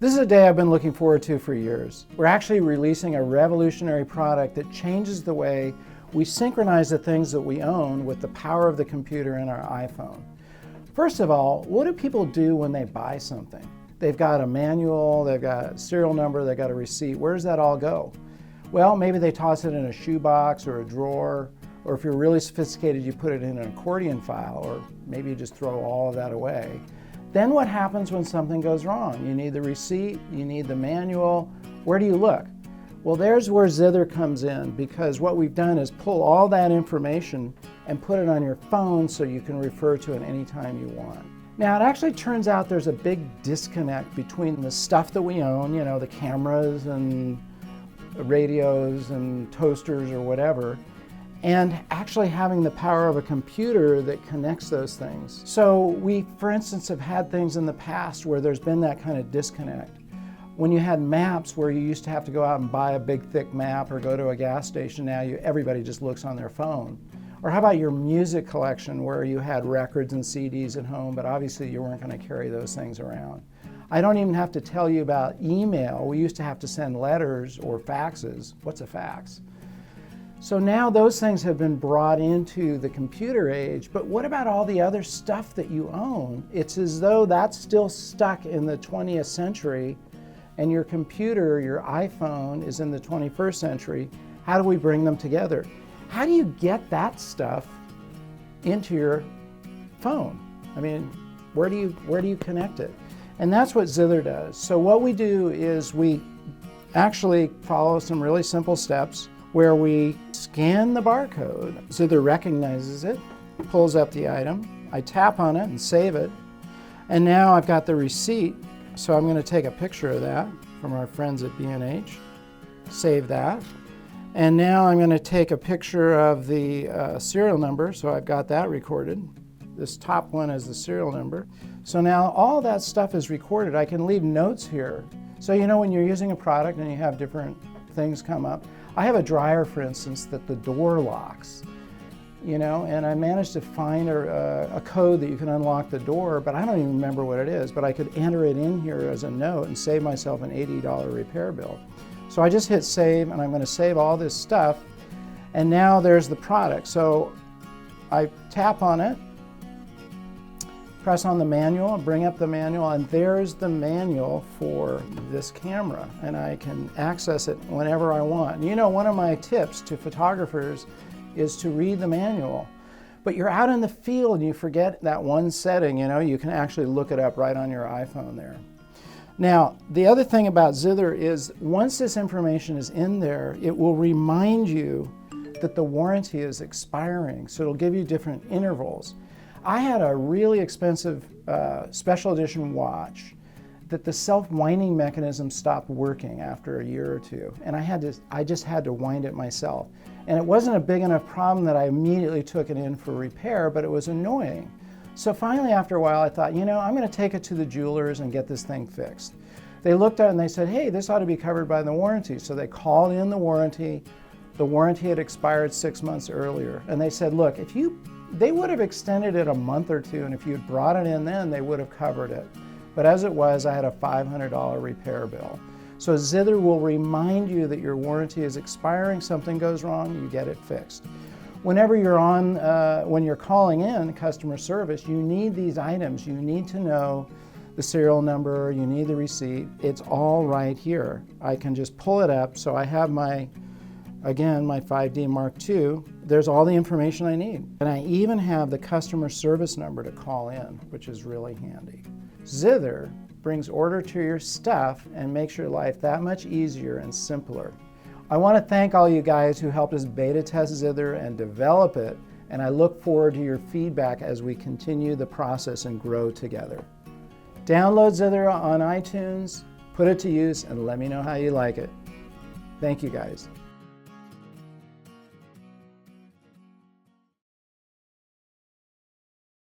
This is a day I've been looking forward to for years. We're actually releasing a revolutionary product that changes the way we synchronize the things that we own with the power of the computer in our iPhone. First of all, what do people do when they buy something? They've got a manual, they've got a serial number, they've got a receipt. Where does that all go? Well, maybe they toss it in a shoebox or a drawer, or if you're really sophisticated, you put it in an accordion file, or maybe you just throw all of that away. Then what happens when something goes wrong? You need the receipt, you need the manual. Where do you look? Well, there's where Zither comes in, because what we've done is pull all that information and put it on your phone so you can refer to it anytime you want. Now, it actually turns out there's a big disconnect between the stuff that we own, you know, the cameras and radios and toasters or whatever, and actually having the power of a computer that connects those things. So we, for instance, have had things in the past where there's been that kind of disconnect. When you had maps where you used to have to go out and buy a big thick map or go to a gas station, now everybody just looks on their phone. Or how about your music collection where you had records and CDs at home, but obviously you weren't going to carry those things around. I don't even have to tell you about email. We used to have to send letters or faxes. What's a fax? So now those things have been brought into the computer age, but what about all the other stuff that you own? It's as though that's still stuck in the 20th century and your computer, your iPhone, is in the 21st century. How do we bring them together? How do you get that stuff into your phone? I mean, where do you connect it? And that's what Zither does. So what we do is we actually follow some really simple steps where we scan the barcode. Zither recognizes it, pulls up the item. I tap on it and save it. And now I've got the receipt. So I'm going to take a picture of that from our friends at B&H, save that. And now I'm going to take a picture of the serial number. So I've got that recorded. This top one is the serial number. So now all that stuff is recorded. I can leave notes here. So you know when you're using a product and you have different things come up. I have a dryer, for instance, that the door locks, you know, and I managed to find a code that you can unlock the door, but I don't even remember what it is, but I could enter it in here as a note and save myself an $80 repair bill. So I just hit save, and I'm going to save all this stuff, and now there's the product. So I tap on it, press on the manual, bring up the manual, and there's the manual for this camera, and I can access it whenever I want. And you know, one of my tips to photographers is to read the manual. But you're out in the field and you forget that one setting, you know, you can actually look it up right on your iPhone there. Now, the other thing about Zither is once this information is in there, it will remind you that the warranty is expiring, so it'll give you different intervals. I had a really expensive special edition watch that the self-winding mechanism stopped working after a year or two, and I just had to wind it myself. And it wasn't a big enough problem that I immediately took it in for repair, but it was annoying. So finally, after a while, I thought, you know, I'm going to take it to the jewelers and get this thing fixed. They looked at it and they said, hey, this ought to be covered by the warranty. So they called in the warranty. The warranty had expired 6 months earlier. And they said, look, they would have extended it a month or two, and if you'd brought it in then, they would have covered it. But as it was, I had a $500 repair bill. So Zither will remind you that your warranty is expiring, something goes wrong, you get it fixed. Whenever you're when you're calling in customer service, you need these items. You need to know the serial number, you need the receipt. It's all right here. I can just pull it up. So I have again, my 5D Mark II, there's all the information I need. And I even have the customer service number to call in, which is really handy. Zither brings order to your stuff and makes your life that much easier and simpler. I want to thank all you guys who helped us beta test Zither and develop it, and I look forward to your feedback as we continue the process and grow together. Download Zither on iTunes, put it to use, and let me know how you like it. Thank you guys.